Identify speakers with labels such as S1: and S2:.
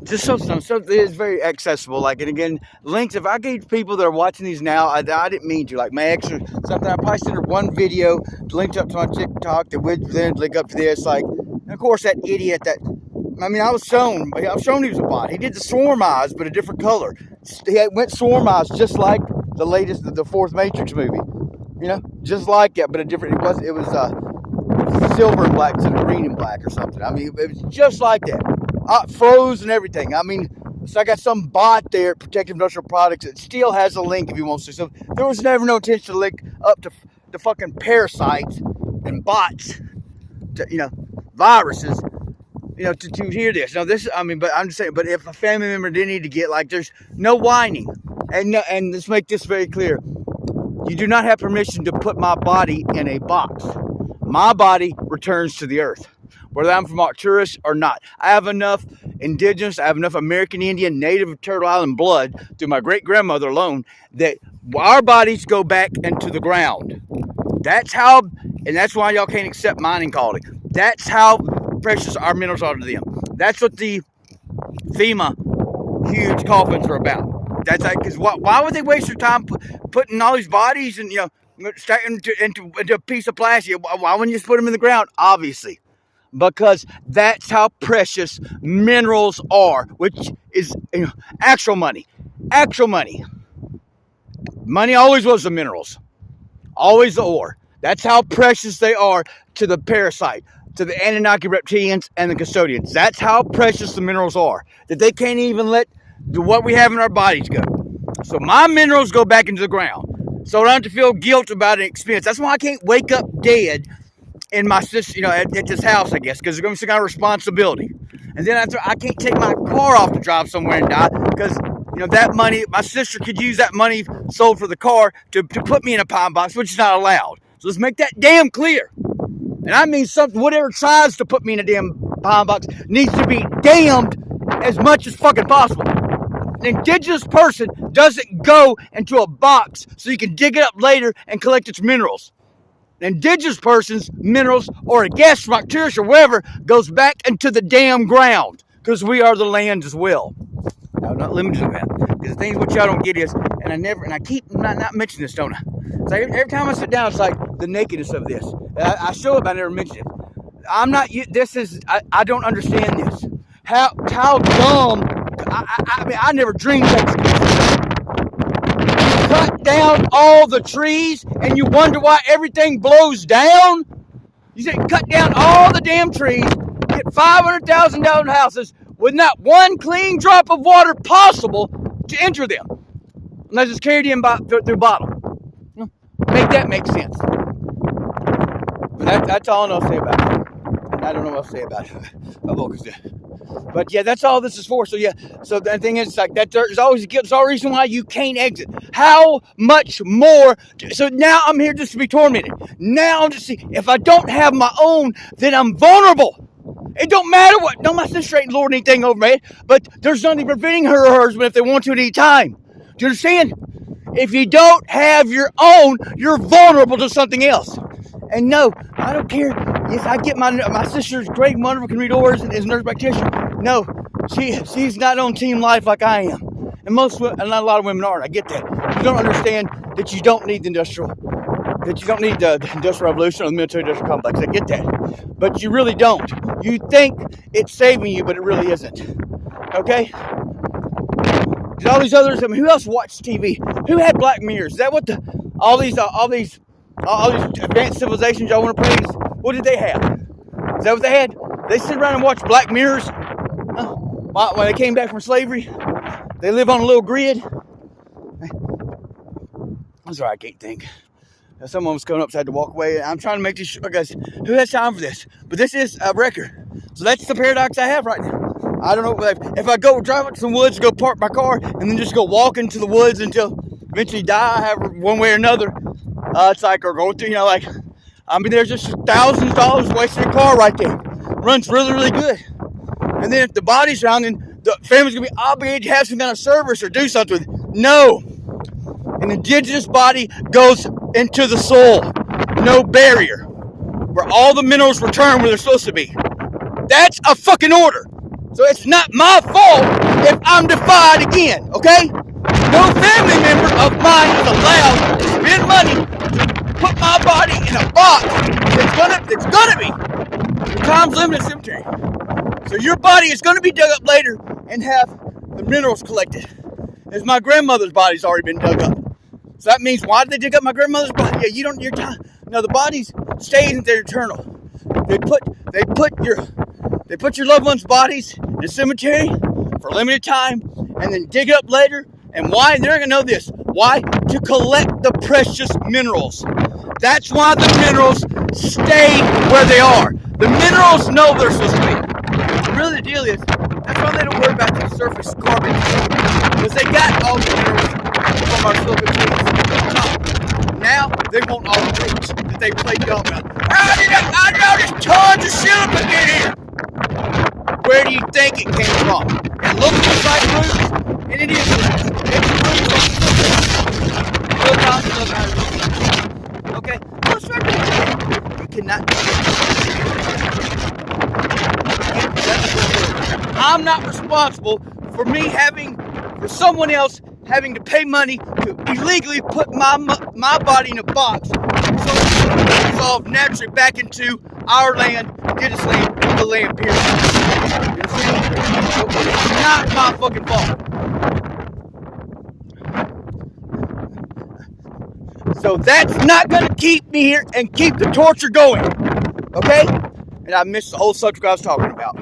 S1: just so it's very accessible. Like, and again, links. If I gave people that are watching these now, I didn't mean to. Like my ex or something, I probably sent her one video linked up to my TikTok that would then link up to this. Like, and of course that idiot that. I mean, I was shown he was a bot. He did the swarm eyes, but a different color. He went swarm eyes, just like the latest, the fourth Matrix movie. You know, just like it, but a different. It was silver and black instead of green and black or something. I mean, it was just like that. Froze and everything. I mean, so I got some bot there at Protective Industrial Products that still has a link if you want to. So there was never no intention to link up to the fucking parasites and bots, to, you know, viruses. You know, to hear this. Now, this, I mean, but I'm just saying, but if a family member did need to get, like, there's no whining. And let's make this very clear. You do not have permission to put my body in a box. My body returns to the earth, whether I'm from Arcturus or not. I have enough indigenous, I have enough American Indian, native of Turtle Island blood through my great-grandmother alone that our bodies go back into the ground. That's how, and that's why y'all can't accept mining quality. That's how precious our minerals are to them. That's what the FEMA huge coffins are about. That's like, because why would they waste their time putting all these bodies and, you know, into a piece of plastic? Why wouldn't you just put them in the ground? Obviously, because that's how precious minerals are, which is, you know, actual money. Actual money. Money always was the minerals, always the ore. That's how precious they are to the parasite, to the Anunnaki reptilians and the custodians. That's how precious the minerals are, that they can't even let what we have in our bodies go. So my minerals go back into the ground, so I don't have to feel guilt about an expense. That's why I can't wake up dead in my sister, you know, at this house, I guess, because there's going to be some kind of responsibility. And then after, I can't take my car off to drive somewhere and die, because, you know, that money, my sister could use that money sold for the car to put me in a pine box, which is not allowed. So let's make that damn clear. And I mean, something, whatever tries to put me in a damn pine box needs to be damned as much as fucking possible. An indigenous person doesn't go into a box so you can dig it up later and collect its minerals. An indigenous person's minerals, or a gas from Arcturus or wherever, goes back into the damn ground, because we are the land as well. Now, I'm not limited to that, because the thing what y'all don't get is, and I keep not mentioning this, don't I? So every time I sit down, it's like the nakedness of this. I show up, I never mention it. I don't understand this. How dumb, I mean, I never dreamed that. You cut down all the trees and you wonder why everything blows down? You say cut down all the damn trees, get $500,000 houses with not one clean drop of water possible to enter them, unless it's carried in through bottle. Make that make sense. But that's all I'll say about it. And I don't know what I'll say about it. But yeah, that's all this is for. So yeah, so the thing is, like, that there's always a reason why you can't exit. How much more? So now I'm here just to be tormented. Now I'm just see, if I don't have my own, then I'm vulnerable. It don't matter what. No, my sister ain't lording anything over me, but there's nothing preventing her or hers, but if they want to at any time. Do you understand? If you don't have your own, you're vulnerable to something else. And no, I don't care if I get my sister's great, wonderful, can read auras and is a nurse practitioner. No, she's not on team life like I am. And not a lot of women are. I get that. You don't understand that you don't need the industrial revolution or the military-industrial complex. I get that. But you really don't. You think it's saving you, but it really isn't. Okay? All these others, I mean, who else watched TV? Who had Black Mirrors? Is that what all these advanced civilizations y'all want to praise? What did they have? Is that what they had? They sit around and watch Black Mirrors when they came back from slavery. They live on a little grid. I'm sorry, I can't think. Someone was coming up, so I had to walk away. I'm trying to make this short, guys. Who has time for this? But this is a record. So that's the paradox I have right now. I don't know if I go drive up to some woods, go park my car, and then just go walk into the woods until eventually die, have one way or another. It's like, or go through, you know, like, I mean, there's just thousands of dollars wasted in a car right there. Runs really, really good. And then if the body's around, then the family's going to be obligated to have some kind of service or do something. No. An indigenous body goes into the soul. No barrier. Where all the minerals return where they're supposed to be. That's a fucking order. So it's not my fault if I'm defied again, okay? No family member of mine is allowed to spend money to put my body in a box that's gonna be the Times Limited Cemetery. So your body is gonna be dug up later and have the minerals collected. As my grandmother's body's already been dug up. So that means, why did they dig up my grandmother's body? Yeah, you don't, your time. No, the bodies stay in there eternal. They put your loved ones' bodies in a cemetery for a limited time and then dig it up later. And why? They're not gonna know this. Why? To collect the precious minerals. That's why the minerals stay where they are. The minerals know they're supposed to be. Really, the deal is, that's why they don't worry about the surface carbon. Because they got all the minerals from our silicon trees. Now, they want all the roots that they played dumb about. I know there's tons of silicon in here. Where do you think it came from? It looks like roots, and it is roots. It's roots from silicon. Okay? What's right? You cannot do it. I'm not responsible for for someone else having to pay money to illegally put my body in a box so it can dissolve naturally back into our land, indigenous land, the land, period. You understand? So it's not my fucking fault. So that's not gonna keep me here and keep the torture going. Okay? And I missed the whole subject I was talking about.